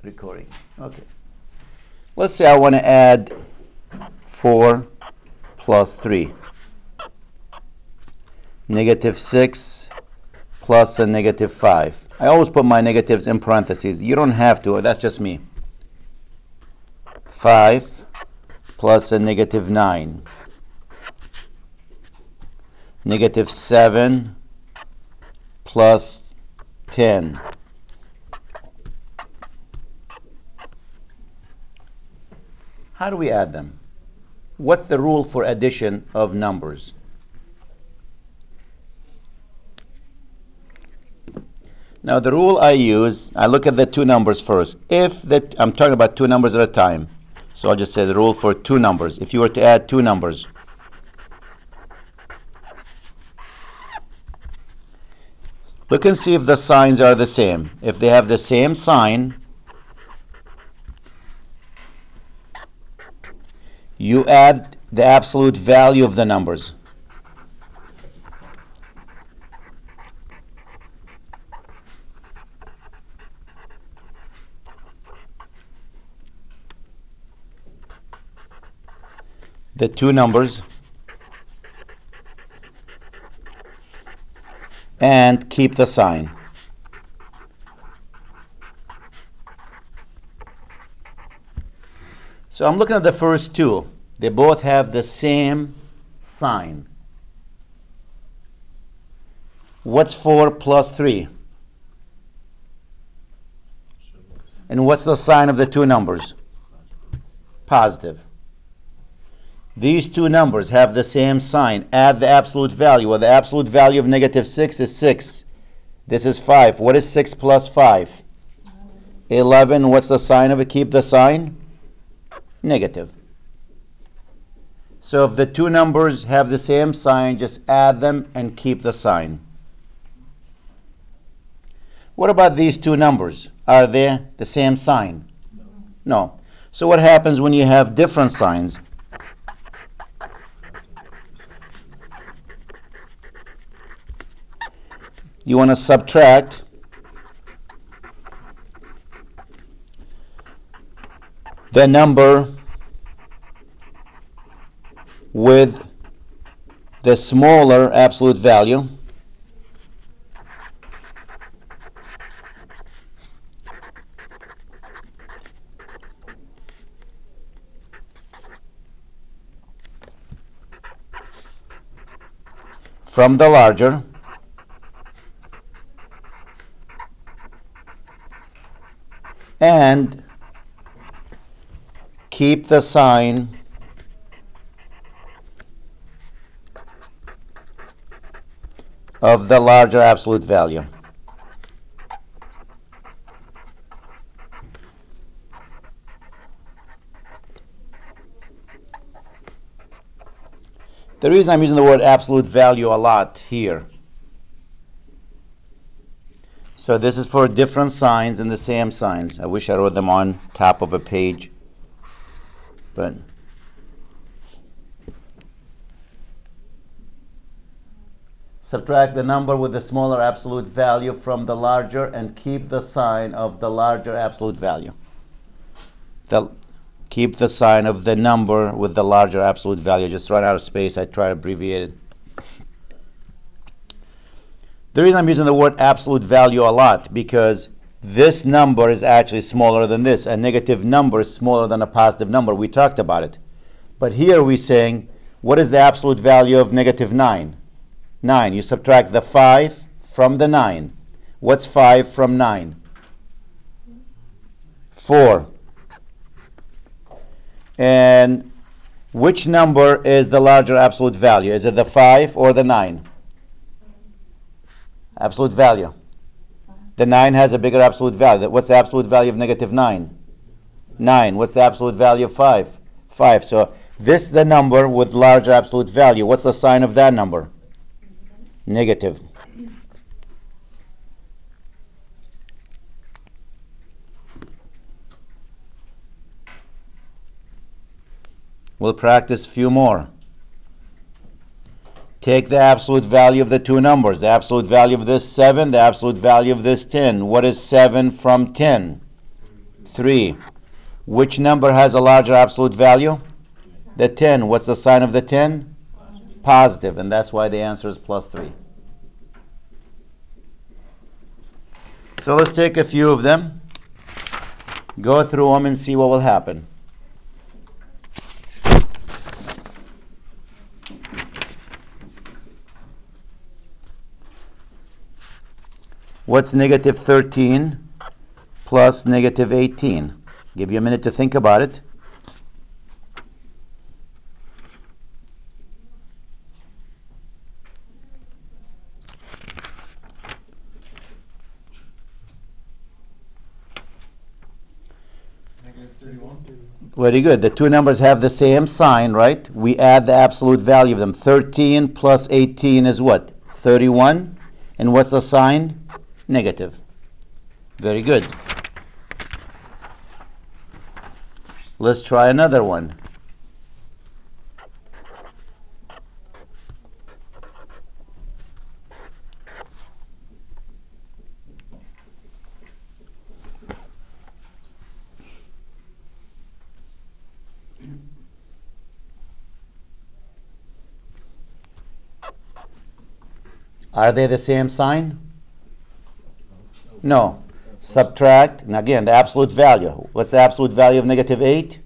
recording. Okay. Let's say I want to add 4 plus 3. Negative 6 plus a negative 5. I always put my negatives in parentheses. You don't have to, that's just me. 5 plus a negative 9. Negative 7 plus 10. How do we add them? What's the rule for addition of numbers? Now the rule I use, I look at the two numbers first. I'm talking about two numbers at a time. So I'll just say the rule for two numbers. If you were to add two numbers, look and see if the signs are the same. If they have the same sign, you add the absolute value of the numbers. The two numbers and keep the sign. So I'm looking at the first two. They both have the same sign. What's 4 plus 3? And what's the sign of the two numbers? Positive. These two numbers have the same sign. Add the absolute value. Well, the absolute value of negative 6 is 6. This is 5. What is 6 plus 5? 11. What's the sign of it? Keep the sign. Negative. So if the two numbers have the same sign, just add them and keep the sign. What about these two numbers? Are they the same sign? No. So what happens when you have different signs? You want to subtract the number with the smaller absolute value from the larger and keep the sign of the larger absolute value. The reason I'm using the word absolute value a lot here, so this is for different signs and the same signs. I wish I wrote them on top of a page, but subtract the number with the smaller absolute value from the larger and keep the sign of the larger absolute value. Keep the sign of the number with the larger absolute value. Just run out of space. I try to abbreviate it. The reason I'm using the word absolute value a lot because this number is actually smaller than this. A negative number is smaller than a positive number. We talked about it. But here we're saying, what is the absolute value of negative 9? 9. You subtract the 5 from the 9. What's 5 from 9? 4. And which number is the larger absolute value? Is it the 5 or the 9? Absolute value. The 9 has a bigger absolute value. What's the absolute value of negative 9? 9. What's the absolute value of 5? 5. So this is the number with larger absolute value. What's the sign of that number? Negative. We'll practice a few more. Take the absolute value of the two numbers. The absolute value of this 7, the absolute value of this 10. What is 7 from 10? 3. Which number has a larger absolute value? The 10. What's the sign of the 10? Positive, and that's why the answer is plus 3. So let's take a few of them, go through them, and see what will happen. What's negative 13 plus negative 18? Give you a minute to think about it. Very good. The two numbers have the same sign, right? We add the absolute value of them. 13 plus 18 is what? 31. And what's the sign? Negative. Very good. Let's try another one. Are they the same sign? No. Subtract, and again, the absolute value. What's the absolute value of negative 8?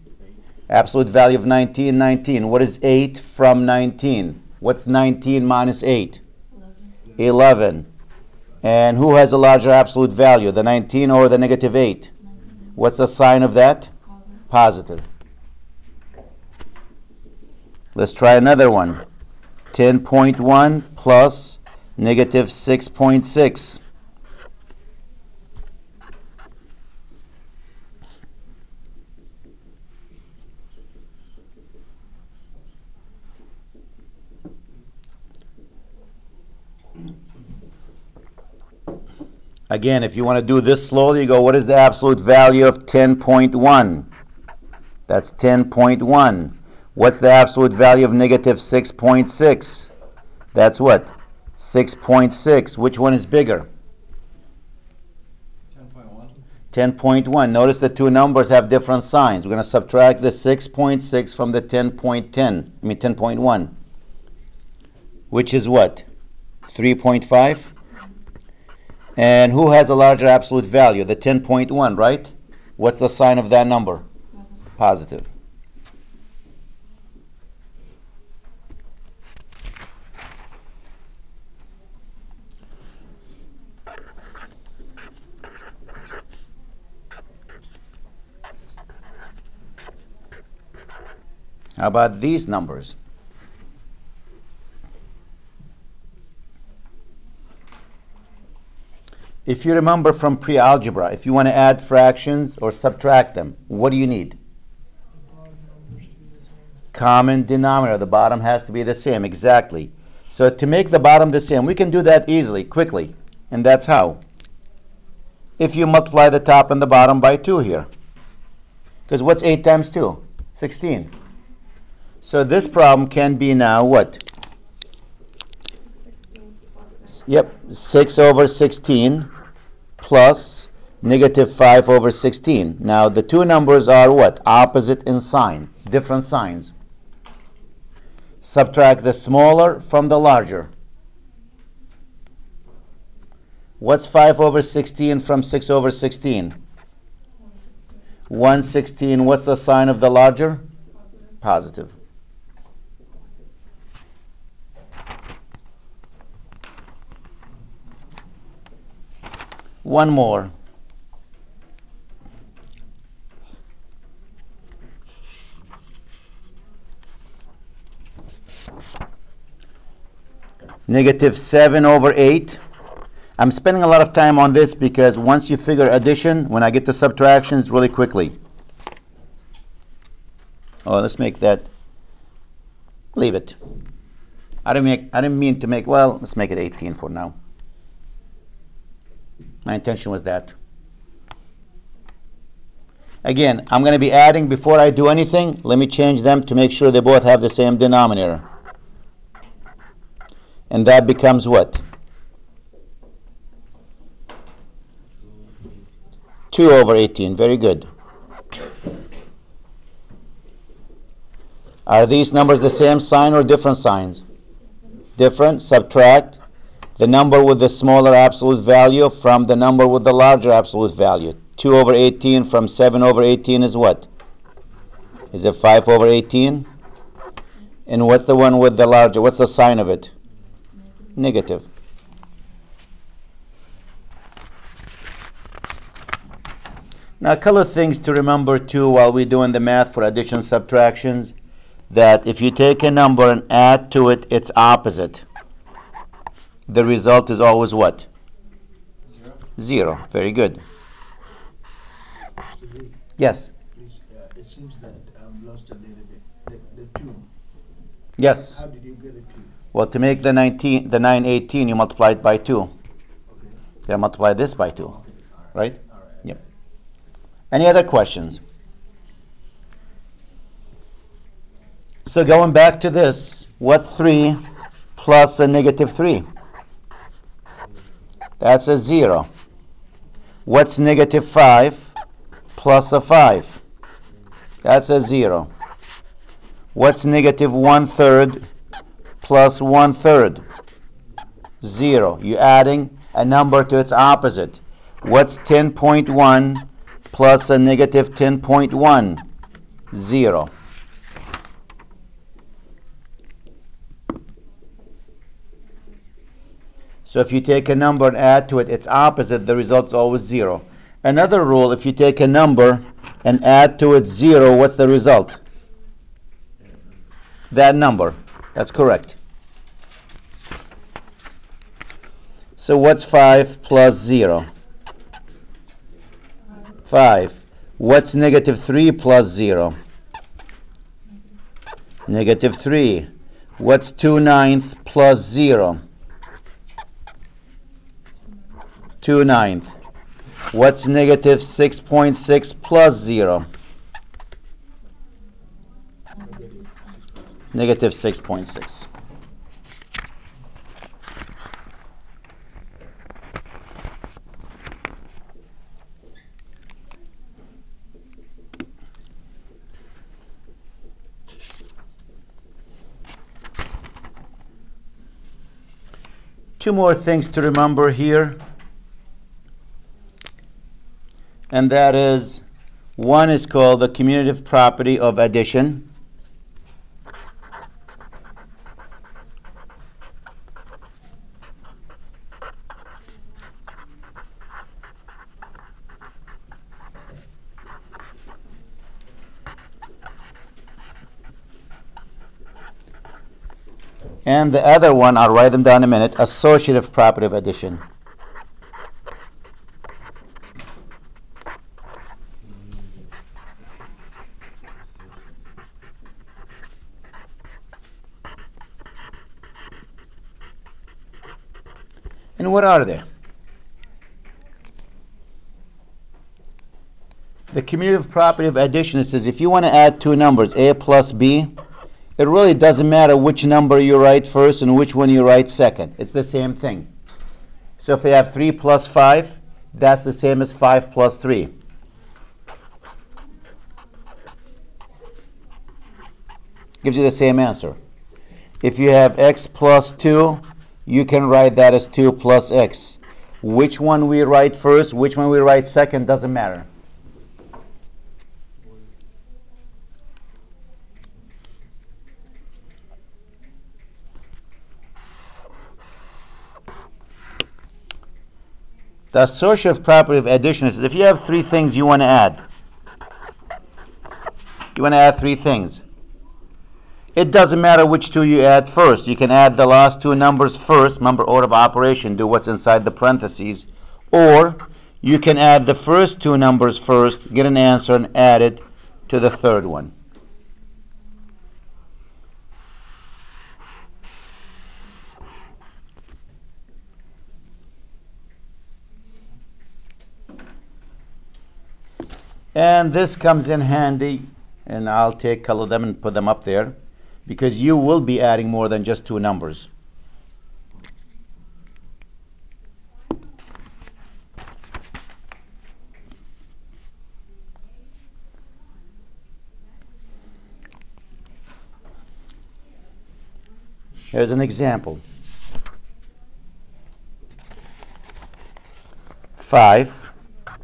Absolute value of 19, 19. What is 8 from 19? What's 19 minus 8? 11. And who has a larger absolute value, the 19 or the negative 8? What's the sign of that? Positive. Let's try another one. 10.1 plus negative 6.6. Again, if you want to do this slowly, you go, what is the absolute value of 10.1? That's 10.1. What's the absolute value of negative 6.6? That's what? 6.6. Which one is bigger? 10.1. 10.1. Notice the two numbers have different signs. We're going to subtract the 6.6 from the 10.1. Which is what? 3.5. And who has a larger absolute value? The 10.1, right? What's the sign of that number? Positive. How about these numbers? If you remember from pre-algebra, if you want to add fractions or subtract them, what do you need? Common denominator. The bottom has to be the same, exactly. So to make the bottom the same, we can do that easily, quickly. And that's how. If you multiply the top and the bottom by 2 here. Because what's 8 times 2? 16. So this problem can be now what? Yep, 6 over 16 plus negative 5 over 16. Now the two numbers are what? Opposite in sign, different signs. Subtract the smaller from the larger. What's 5 over 16 from 6 over 16? 116. What's the sign of the larger? Positive. One more. Negative 7 over 8. I'm spending a lot of time on this because once you figure addition, when I get to subtractions, really quickly. Oh, let's make that. Leave it. I didn't mean to make. Well, let's make it 18 for now. My intention was that. Again, I'm going to be adding before I do anything. Let me change them to make sure they both have the same denominator. And that becomes what? 2 over 18. Very good. Are these numbers the same sign or different signs? Different. Subtract the number with the smaller absolute value from the number with the larger absolute value. 2 over 18 from 7 over 18 is what? Is it 5 over 18? And what's the one with the larger? What's the sign of it? Negative. Now, a couple of things to remember too while we're doing the math for addition subtractions, that if you take a number and add to it its opposite, the result is always what? 0. Very good. Yes? Please, it seems that I've lost a little bit. The 2. Yes. How did you get a 2? Well, to make the 918, you multiply it by 2. Okay. You multiply this by 2. Okay. Right? All right. Yep. Any other questions? So going back to this, what's 3 plus a negative 3? That's a 0. What's negative 5 plus a 5? That's a 0. What's negative 1/3 plus 1/3? 0. You're adding a number to its opposite. What's 10.1 plus a negative 10.1? 0. So if you take a number and add to it its opposite, the result's always 0. Another rule, if you take a number and add to it 0, what's the result? That number. That's correct. So what's 5 plus 0? 5. What's negative 3 plus 0? Negative 3. What's 2/9 plus 0? 2/9. What's negative 6.6 plus 0? Negative 6.6. Two more things to remember here. And that is, one is called the commutative property of addition. And the other one, I'll write them down in a minute, associative property of addition. And what are they? The commutative property of addition says if you want to add two numbers, a plus b, it really doesn't matter which number you write first and which one you write second. It's the same thing. So if you have 3 plus 5, that's the same as 5 plus 3. Gives you the same answer. If you have x plus 2, you can write that as 2 plus x. Which one we write first, which one we write second, doesn't matter. The associative property of addition is if you have three things you want to add. You want to add three things. It doesn't matter which two you add first. You can add the last two numbers first, remember order of operation, do what's inside the parentheses. Or you can add the first two numbers first, get an answer, and add it to the third one. And this comes in handy, and I'll take color them and put them up there, because you will be adding more than just two numbers. Here's an example. 5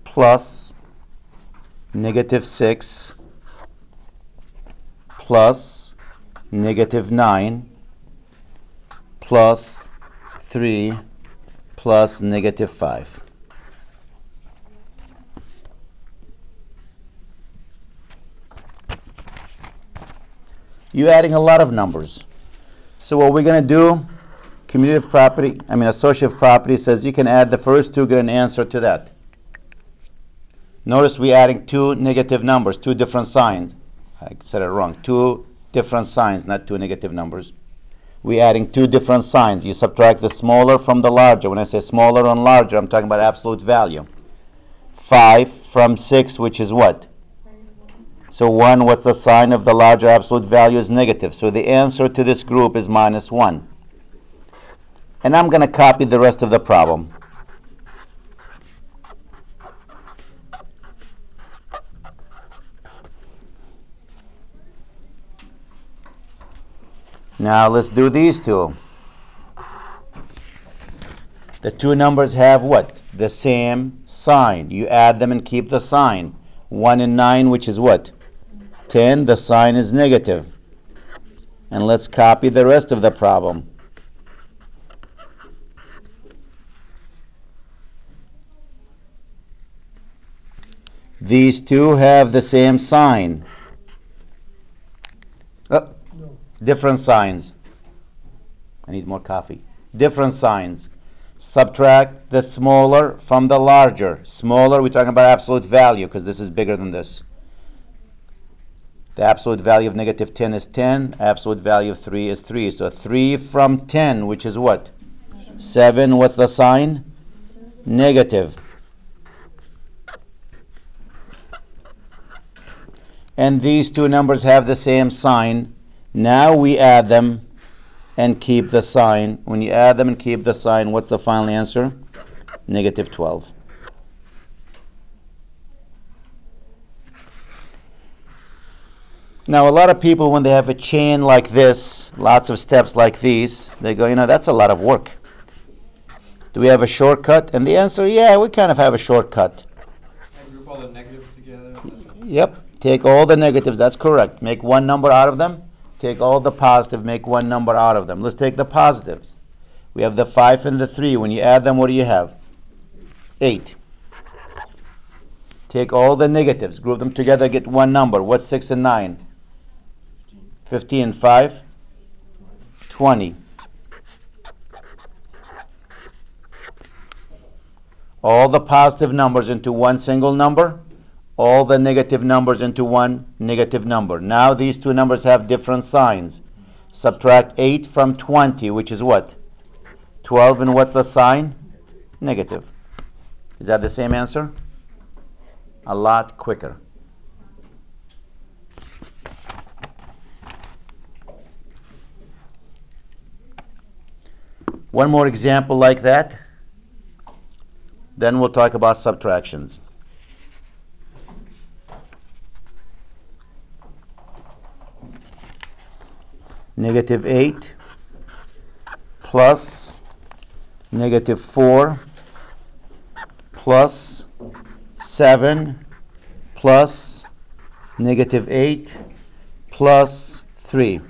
plus negative 6 plus negative 9 plus 3 plus negative 5. You're adding a lot of numbers. So what we're going to do, associative property says you can add the first two, get an answer to that. Notice we're adding two negative numbers, two different signs. I said it wrong. Two different signs, not two negative numbers. We're adding two different signs. You subtract the smaller from the larger. When I say smaller and larger, I'm talking about absolute value. 5 from 6, which is what? So 1, what's the sign of the larger absolute value, is negative. So the answer to this group is minus 1. And I'm going to copy the rest of the problem. Now let's do these two. The two numbers have what? The same sign. You add them and keep the sign. 1 and 9, which is what? 10, the sign is negative. And let's copy the rest of the problem. These two have the same sign. Oh, no. Different signs. I need more coffee. Different signs. Subtract the smaller from the larger. Smaller, we're talking about absolute value because this is bigger than this. The absolute value of negative 10 is 10. Absolute value of 3 is 3. So 3 from 10, which is what? 7. What's the sign? Negative. And these two numbers have the same sign. Now we add them and keep the sign. When you add them and keep the sign, what's the final answer? Negative 12. Now, a lot of people, when they have a chain like this, lots of steps like these, they go, that's a lot of work. Do we have a shortcut? And the answer, yeah, we kind of have a shortcut. Group all the negatives together. Yep. Take all the negatives. That's correct. Make one number out of them. Take all the positive. Make one number out of them. Let's take the positives. We have the 5 and the 3. When you add them, what do you have? 8. Take all the negatives. Group them together. Get one number. What's 6 and 9? 15. 5? 20. All the positive numbers into one single number. All the negative numbers into one negative number. Now these two numbers have different signs. Subtract 8 from 20, which is what? 12, and what's the sign? Negative. Is that the same answer? A lot quicker. One more example like that. Then we'll talk about subtractions. Negative 8 plus negative 4 plus 7 plus negative 8 plus 3.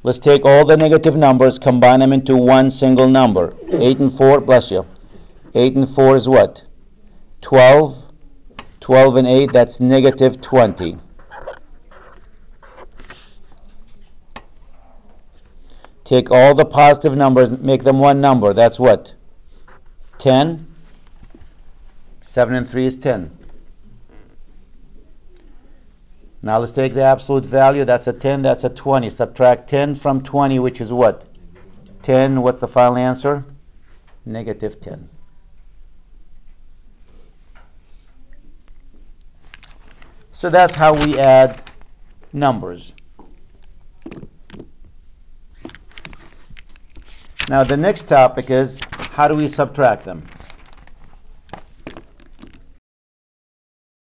Let's take all the negative numbers, combine them into one single number. 8 and 4, bless you. 8 and 4 is what? 12. 12 and 8, that's negative 20. Take all the positive numbers, make them one number. That's what? 10. 7 and 3 is 10. Now let's take the absolute value. That's a 10, that's a 20. Subtract 10 from 20, which is what? 10. What's the final answer? Negative 10. So that's how we add numbers. Now the next topic is, how do we subtract them?